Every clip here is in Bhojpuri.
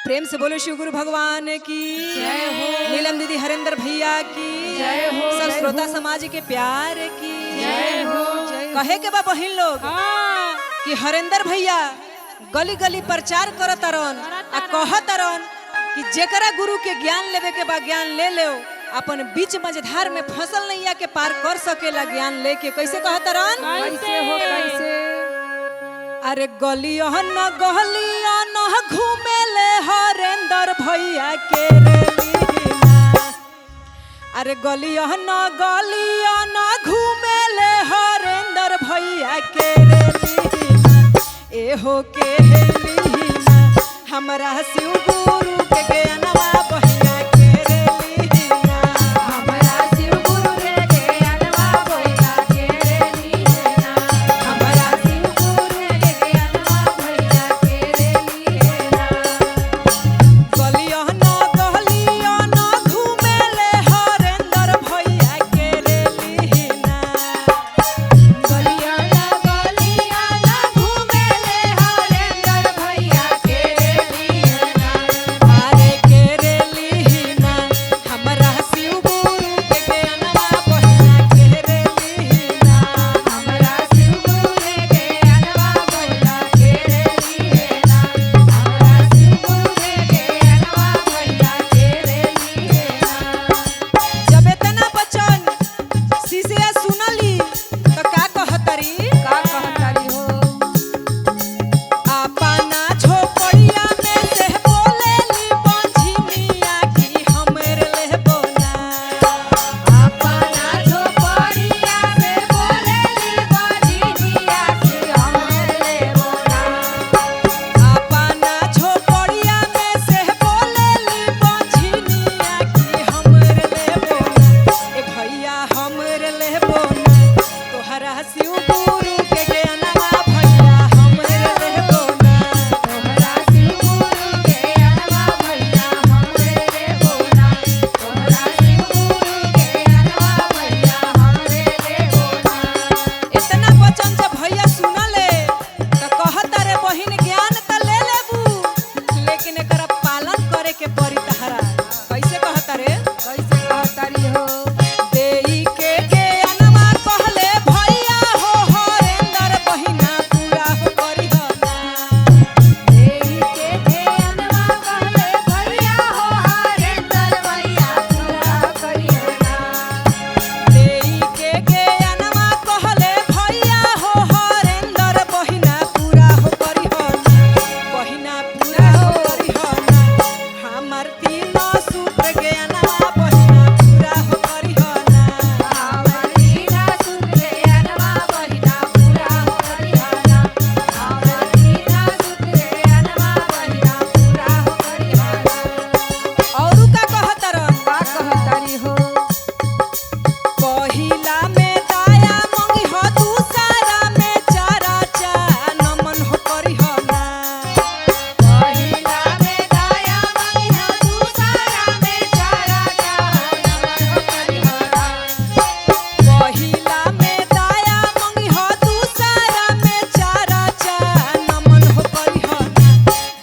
प्रेम से बोलो शिव गुरु भगवान की जय हो। नीलम दीदी हरेंद्र भैया की जय हो। सब श्रोता समाज के प्यार की जय हो। कहे के बा बहिन लोग कि हरेंद्र भैया गली गली प्रचार करतरन आ कहतरन कि जेकरा गुरु के ज्ञान लेवे के बा ज्ञान ले लो, अपन बीच मझधार में फसल नैया के पार कर सकेला ज्ञान लेके। कैसे कहतरन? कैसे हो कैसे? अरे गलिया न गलिया न घूमे ले हरेंद्र भैया के रेलीना। अरे गलिया न घूमे ले हरेंद्र भैया के रेलीना। एहो के हेलीना हमरा शिव गुरु के ज्ञानवा भैया के रेलीना। हमरा शिव गुरु रे ज्ञानवा भैया के रेलीना। हमरा शिव गुरु रे ज्ञानवा भैया के रेलीना। गलिया न घूमे ले हरेंद्र भैया के रेलीना। गलिया ना घूमे ले हरेंद्र भैया के रेलीना। अरे के रेलीना हमरा शिव गुरु के ज्ञानवा भैया के रेलीना। हमरा शिव गुरु रे ज्ञानवा भैया के रेलीना। हमरा शिव गुरु रे ज्ञानवा भैया के रेलीना। जब इतना बचन शिष्य सुनली तो का कहतरी? का कहतारी हो? अपना झोपड़िया में से बोलेली बंझिनिया की हमरे लेबो ना। अपना झोपड़िया में बोलेली बंझिनिया की हमरे लेबो ना। अपना झोपड़िया में से बोलेली बंझिनिया की हमरे लेबो ना। ए भैया हमरे लेबो ना। तोहरा शिव गुरु के ज्ञानवा भैया हमरे लेबो ना। तोहरा शिव गुरु के ज्ञानवा भैया हमरे लेबो ना। तोहरा शिव गुरु के ज्ञानवा भैया हमरे लेबो ना। इतना वचन से भैया सुनले तो कहता रे बहिन ज्ञान त ले लेबू, लेकिन एकरा पालन करे के पड़ी तहरा। कैसे कहता रे? कैसे कहतारी हो? देई के ज्ञानवा कहले भैया हो हरेंद्र बहिना पूरा हो करिह ना। देई के ज्ञानवा कहले भैया हो हरेंद्र भैया पूरा करियो ना। देई के ज्ञानवा कहले भैया हो हरेंद्र बहिना पूरा हो करिह ना। बहिना पूरा हो करिह ना। हमर तीनों सूत्र ज्ञानवा बहिना पूरा हो करिह ना। हमर तीना सूत्र ज्ञानवा बहिना पूरा हो करियो ना। हमर तीना सूत्र ज्ञानवा बहिना पूरा हो करियो ना। औरू का कहतरन? का कहतारी हो? पहिला में दाया मंगिह दूसरा में चारा चा नमन हो करिह ना। पहिला में दाया मंगिह दूसरा में चारा चा नमन हो करियो ना। पहिला में दाया मंगिह दूसरा में चारा चा नमन हो करिह ना।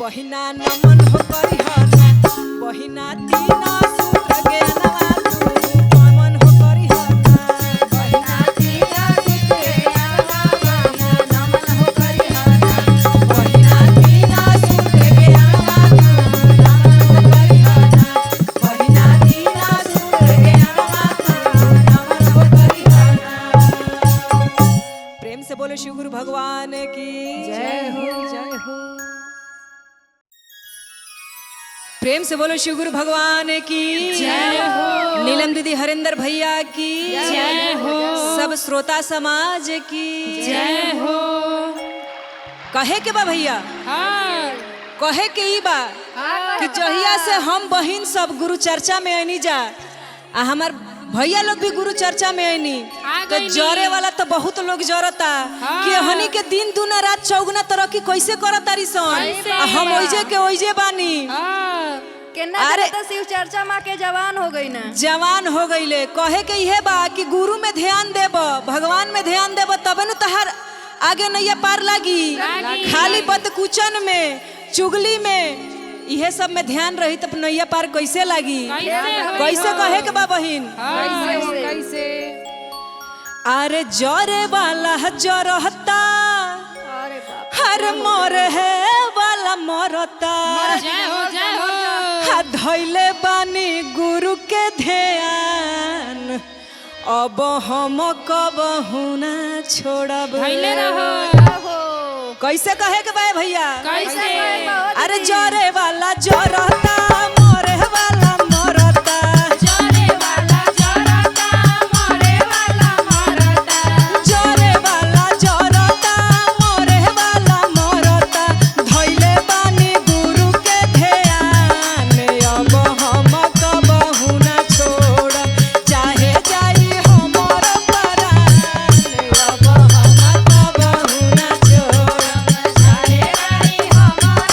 बहिना नमन हो करिह ना। बहिना तीना सूत्र ज्ञानवा तू नमन हो करिह ना। बहिना तीना सूत्र ज्ञानवा बहिना नमन हो करियो ना। बहिना तीना सूत्र ज्ञानवा नमन हो करियो ना। बहिना तीना सूत्र ज्ञानवा नमन हो करियो ना। प्रेम से बोलो शिव गुरु भगवान की जय हो। जय हो। प्रेम से बोलो शिव गुरु भगवान की जय हो। नीलम दीदी हरेंद्र भैया की जय हो। सब श्रोता समाज की जय हो। कहे के बा भैया, कहे के ई बा कि जहिया से हम बहिन सब गुरु चर्चा में आनी जा आ हमार भैया लोग भी गुरु चर्चा में आनी तो जरे वाला तो बहुत लोग जरता कि हनी के दिन दुना रात चौगुना तरक्की कैसे करतारी सन। आ हम ओइजे के ओइजे बानी। अरे तो शिव चर्चा माँ के जवान हो गई ना। जवान हो गईले। कहे के इहे बा कि गुरु में ध्यान देब, भगवान में ध्यान देब, तबे न तहार आगे नैया पार लागी। खाली बदकुचन में चुगली में इहे सब में ध्यान रही तो नैया पार कैसे लागी, कैसे कहे के बा बहिन। कैसे अरे जरे वाला जरहता, अरे बाप हर मोर है वाला मरता, धैले बानी गुरु के ध्यान, अब हम कबहू ना छोड़ब। कैसे कहे के बा भैया, अरे जरे वाला जरहता, मोरे वाला मरता, जरे वाला जरहता, मोरे वाला मरता, धैले बानी गुरु के ध्यान, अब हम कबहू ना छोड़, चाहे जाई हमर परान, अब हम कबहू ना छोड़, चाहे जाई हमर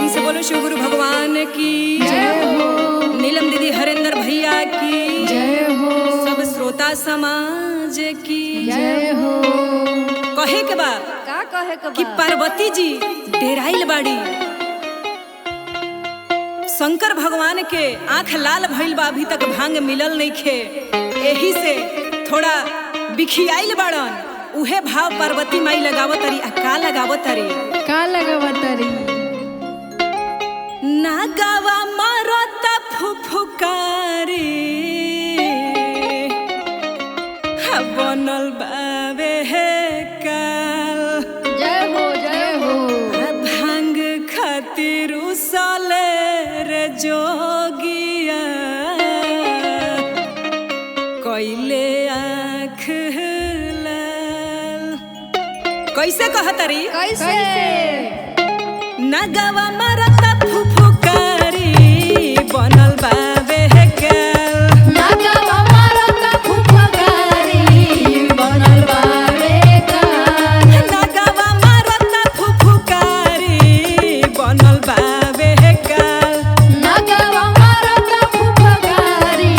प्रेम से बोलो शिव गुरु भगवान की जय हो, नीलम दीदी हरेंद्र भैया की जय हो, सब श्रोता समाज की जय हो। कहे के बा का कहे के कि बा? पार्वती जी डेराइल बाड़ी, शंकर भगवान के आंख लाल भइल बा, अभी तक भांग मिलल नहीं खे, एही से थोड़ा बिखियाइल बाड़न। उहे भाव पार्वती माई लगावत तरी। आ का लगावत तरी? का लगावतरी? नागावा मारता फुफुकारी बनल बावे हे काल। जय हो, जय हो। भांग खातिर उसले रे जोगिया कैले आँख लाल। कैसे कहतरी? कैसे? नगवा मरता फुफुकारी बनल बावे हे काल। नागवा मारता फुफकारी बनल बावे काल। नगवा मरता फुफुकारी बनल बावे हे काल। नागवा मारता फुफकारी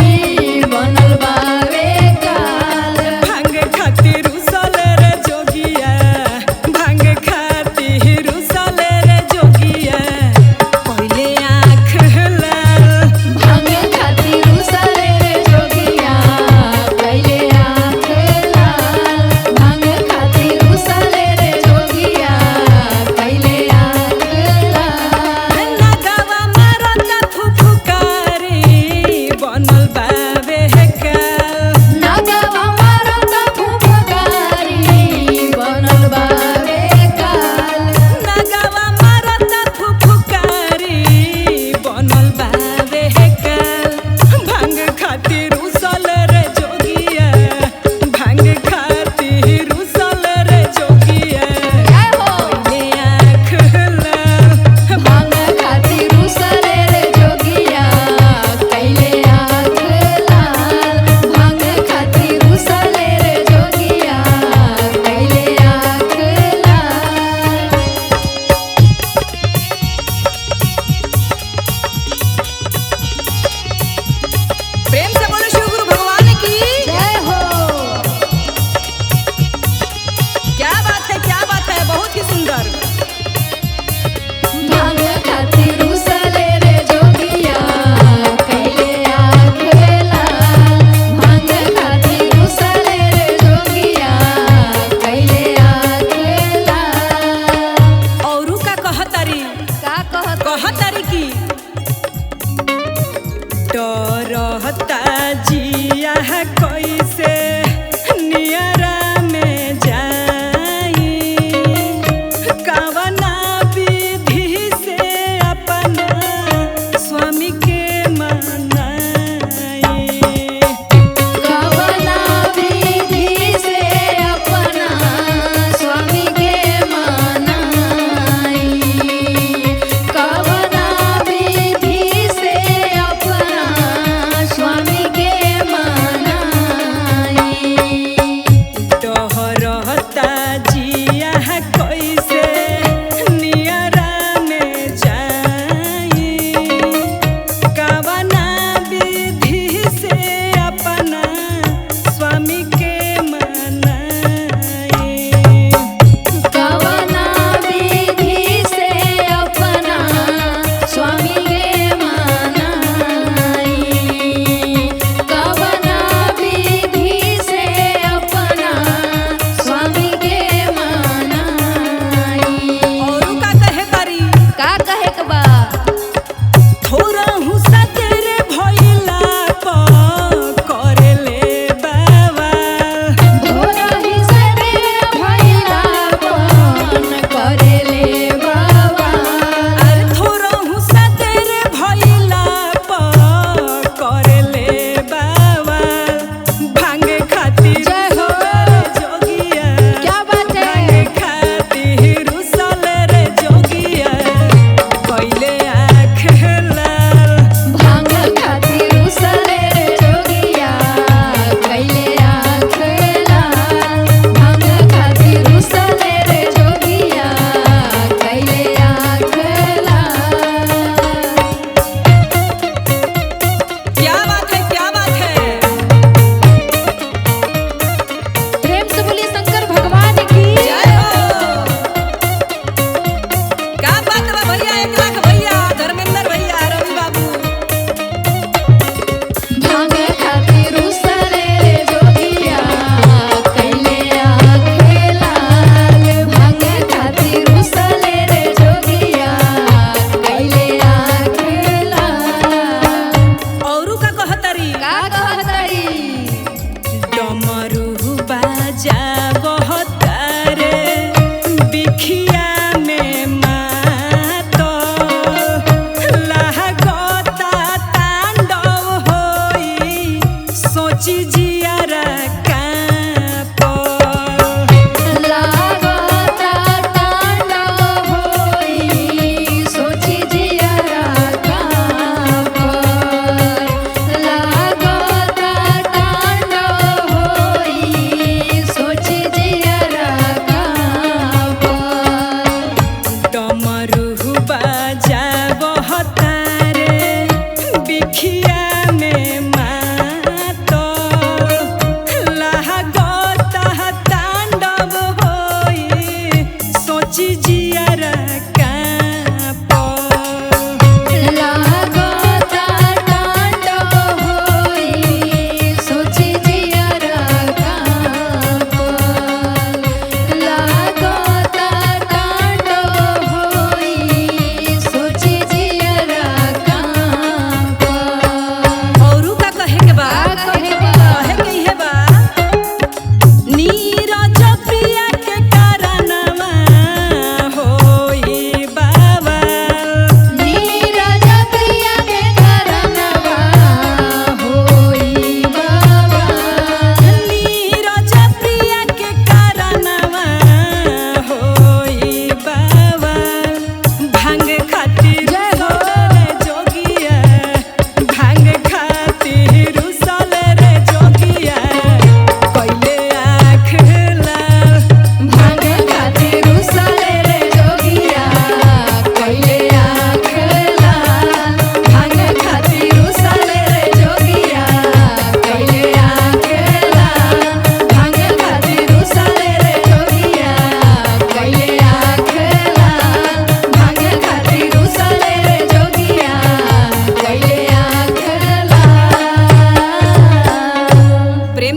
बनल बावे काल। भांग खातिर उसले रे जोगिया, भांग खातिर उसले रे जोगिया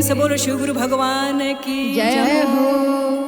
से बोलो शिव गुरु भगवान की जय हो।